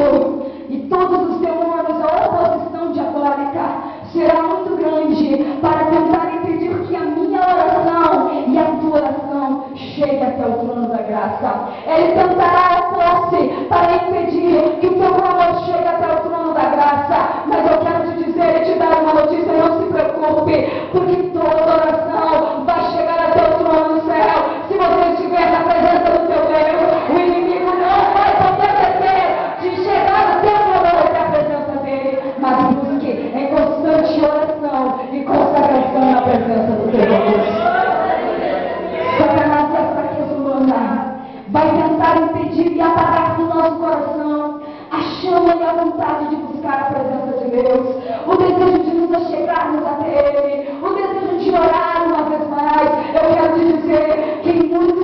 inimigo e todos os demônios, a oposição diabólica será muito grande para tentar impedir que a minha oração e a tua oração chegue até o trono da graça. Ele tentará opor-se para impedir que o teu clamor chegue até o trono da graça. Mas eu quero te dizer e te dar uma notícia: não se preocupe, porque toda oração vai chegar até o trono do céu. Se você estiver na presença do teu Deus, o inimigo não vai poder deter de chegar no teu clamor até a presença dele. Mas busque em constante oração e consagração na presença do teu Deus. Satanás e a fraqueza humana vai tentar impedir e apagar do nosso coração a chama e a vontade de buscar a presença de Deus, o desejo de nos achegarmos até Ele, o desejo de orar uma vez mais. Eu quero te dizer que em muitos